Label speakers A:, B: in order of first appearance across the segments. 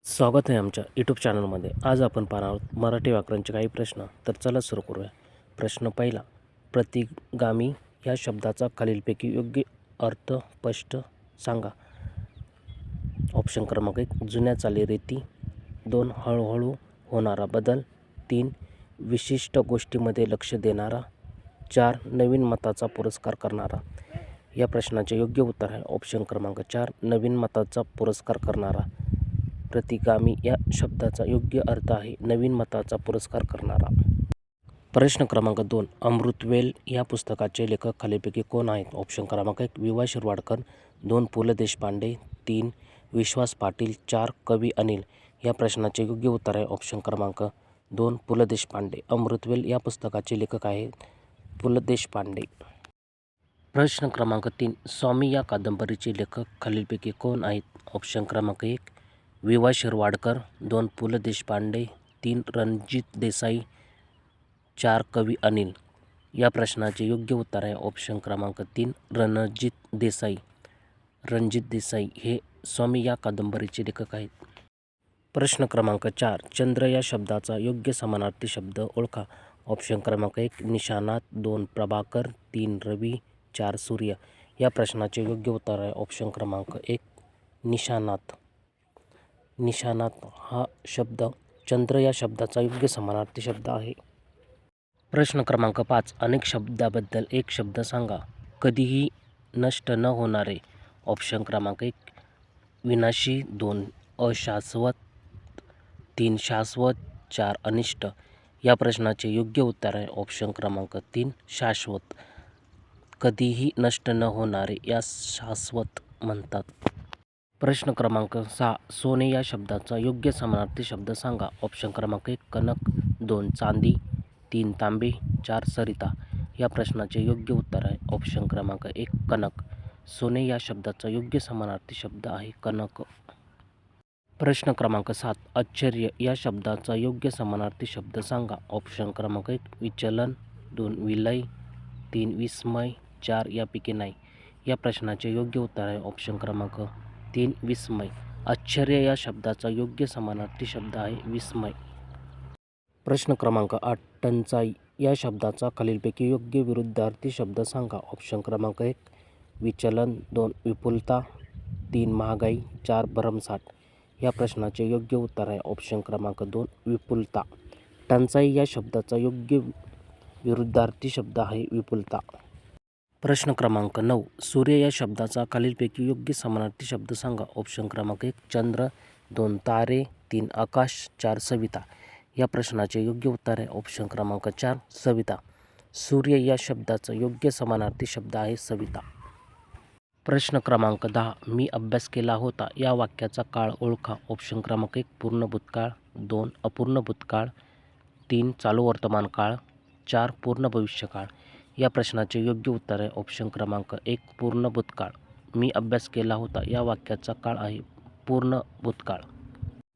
A: स्वागत आहे आमच्या यूट्यूब चॅनलमध्ये. आज आपण पाहणार आहोत मराठी व्याकरणचे काही प्रश्न. तर चला सुरू करूया. प्रश्न पहिला. प्रतिगामी या शब्दाचा खालीलपैकी योग्य अर्थ स्पष्ट सांगा. ऑप्शन क्रमांक 1 जुन्या चालीरीती, 2 हळूहळू होणारा बदल, 3 विशिष्ट गोष्टीमध्ये लक्ष देणारा, 4 नवीन मताचा पुरस्कार करणारा. या प्रश्नाचे योग्य उत्तर आहे ऑप्शन क्रमांक 4 नवीन मताचा पुरस्कार करणारा. प्रतिगामी या शब्दाचा योग्य अर्थ आहे नवीन मताचा पुरस्कार करणारा. प्रश्न क्रमांक 2 अमृतवेल या पुस्तकाचे लेखक खालीलपैकी कोण आहेत. ऑप्शन क्रमांक 1 वि. शिरवाडकर, 2 पु. ल. देशपांडे, 3 विश्वास पाटील, 4 कवी अनिल. या प्रश्नाचे योग्य उत्तर आहे ऑप्शन क्रमांक 2 पु. ल. देशपांडे. अमृतवेल या पुस्तकाचे लेखक आहेत पु. ल. देशपांडे. प्रश्न क्रमांक 3 स्वामी या कादंबरीचे लेखक खालीलपैकी कोण आहेत. ऑप्शन क्रमांक 1 वि. शिरवाडकर, 2 पु. ल. देशपांडे, 3 रणजित देसाई, 4 कवी अनिल. या प्रश्नाचे योग्य उत्तर आहे ऑप्शन क्रमांक 3 रणजित देसाई. रणजित देसाई हे स्वामी या कादंबरीचे लेखक आहेत. प्रश्न क्रमांक 4 चंद्र या शब्दाचा योग्य समानार्थी शब्द ओळखा. ऑप्शन क्रमांक 1 निशानात, 2 प्रभाकर, 3 रवी, 4 सूर्य. या प्रश्नाचे योग्य उत्तर आहे ऑप्शन क्रमांक 1 निशानात. निशानात हा शब्द चंद्र या शब्दाचा योग्य समानार्थी शब्द आहे. प्रश्न क्रमांक 5 अनेक शब्दाबद्दल एक शब्द सांगा. कधीही नष्ट न होणारे. ऑप्शन क्रमांक 1 विनाशी, 2 अशाश्वत, 3 शाश्वत, 4 अनिष्ट. या प्रश्नाचे योग्य उत्तर आहे ऑप्शन क्रमांक 3 शाश्वत. कधीही नष्ट न होणारे या शाश्वत म्हणतात. प्रश्न क्रमांक 6 सोने या शब्दाचा योग्य समानार्थी शब्द सांगा. ऑप्शन क्रमांक 1 कनक, 2 चांदी, 3 तांबे, 4 सरिता. या प्रश्नाचे योग्य उत्तर आहे ऑप्शन क्रमांक 1 कनक. सोने या शब्दाचा योग्य समानार्थी शब्द आहे कनक. प्रश्न क्रमांक 7 आश्चर्य या शब्दाचा योग्य समानार्थी शब्द सांगा. ऑप्शन क्रमांक 1 विचलन, 2 विलय, 3 विस्मय, 4 यापैकी नाही. या प्रश्नाचे योग्य उत्तर आहे ऑप्शन क्रमांक 3 विस्मय. आश्चर्य या शब्दाचा योग्य समानार्थी शब्द आहे विस्मय. प्रश्न क्रमांक 8 टंचाई या शब्दाचा खालीलपैकी योग्य विरुद्धार्थी शब्द सांगा. ऑप्शन क्रमांक 1 विचलन, 2 विपुलता, 3 महागाई, 4 भरमसाठ. या प्रश्नाचे योग्य उत्तर आहे ऑप्शन क्रमांक 2 विपुलता. टंचाई या शब्दाचा योग्य विरुद्धार्थी शब्द आहे विपुलता. प्रश्न क्रमांक 9 सूर्य या शब्दाचा खालीलपैकी योग्य समानार्थी शब्द सांगा. ऑप्शन क्रमांक 1 चंद्र, 2 तारे, 3 आकाश, 4 सविता. या प्रश्नाचे योग्य उत्तर आहे ऑप्शन क्रमांक 4 सविता. सूर्य या शब्दाचा योग्य समानार्थी शब्द आहे सविता. प्रश्न क्रमांक 10 मी अभ्यास केला होता या वाक्याचा काळ ओळखा. ऑप्शन क्रमांक 1 पूर्ण भूतकाळ, 2 अपूर्ण भूतकाळ, 3 चालू वर्तमान काळ, 4 पूर्ण भविष्यकाळ. या प्रश्नाचे योग्य उत्तर आहे ऑप्शन क्रमांक 1 पूर्ण भूतकाळ. मी अभ्यास केला होता या वाक्याचा काळ आहे पूर्ण भूतकाळ.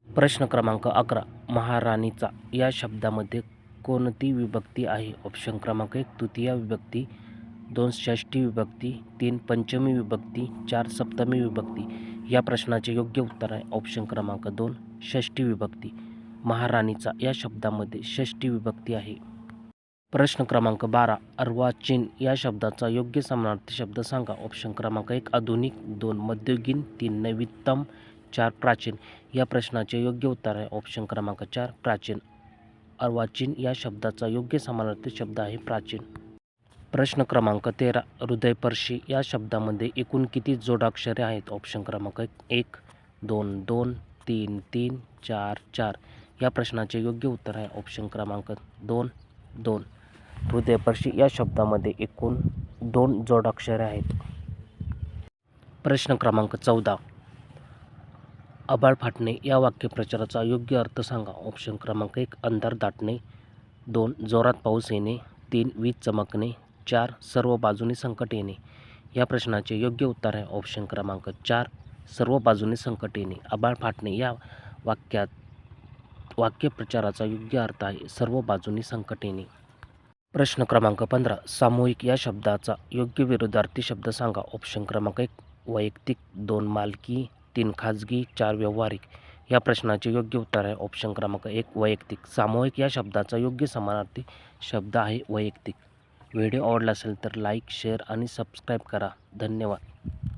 A: प्रश्न क्रमांक 11 महाराणीचा या शब्दामध्ये कोणती विभक्ती आहे. ऑप्शन क्रमांक 1 तृतीय विभक्ती, 2 षष्ठी विभक्ती, 3 पंचमी विभक्ती, 4 सप्तमी विभक्ती. या प्रश्नाचे योग्य उत्तर आहे ऑप्शन क्रमांक 2 षष्ठी विभक्ती. महाराणीचा या शब्दामध्ये षष्ठी विभक्ती आहे. प्रश्न क्रमांक 12 अर्वाचीन या शब्दाचा योग्य समानार्थी शब्द सांगा. ऑप्शन क्रमांक 1 आधुनिक, 2 मध्ययुगीन, 3 नवीनतम, 4 प्राचीन. या प्रश्नाचे योग्य उत्तर आहे ऑप्शन क्रमांक 4 प्राचीन. अर्वाचीन या शब्दाचा योग्य समानार्थी शब्द आहे प्राचीन. प्रश्न क्रमांक 13 हृदयस्पर्शी या शब्दामध्ये एकूण किती जोडाक्षरे आहेत. ऑप्शन क्रमांक 1 2 2 3 3 4 4. या प्रश्नाचे योग्य उत्तर आहे ऑप्शन क्रमांक 2 2. हृदयस्पर्शी या शब्दामध्ये एकूण 2 जोडाक्षरे आहेत. प्रश्न क्रमांक 14 आभाळ फाटणे या वाक्यप्रचाराचा योग्य अर्थ सांगा. ऑप्शन क्रमांक 1 अंधार दाटणे, 2 जोरात पाऊस येणे, 3 वीज चमकणे, 4 सर्व बाजूने संकट येणे. या प्रश्नाचे योग्य उत्तर आहे ऑप्शन क्रमांक 4 सर्व बाजूने संकट येणे. आभाळ फाटणे या वाक्यप्रचाराचा योग्य अर्थ आहे सर्व बाजूने संकट येणे. प्रश्न क्रमांक 15 सामूहिक या शब्दाचा योग्य विरुद्धार्थी शब्द सांगा. ऑप्शन क्रमांक 1 वैयक्तिक, 2 मालकी, 3 खाजगी, 4 व्यावहारिक. या प्रश्नाचे योग्य उत्तर आहे ऑप्शन क्रमांक 1 वैयक्तिक. सामूहिक या शब्दाचा योग्य समानार्थी शब्द आहे वैयक्तिक. व्हिडिओ आवडला असेल तर लाईक, शेअर आणि सबस्क्राईब करा. धन्यवाद.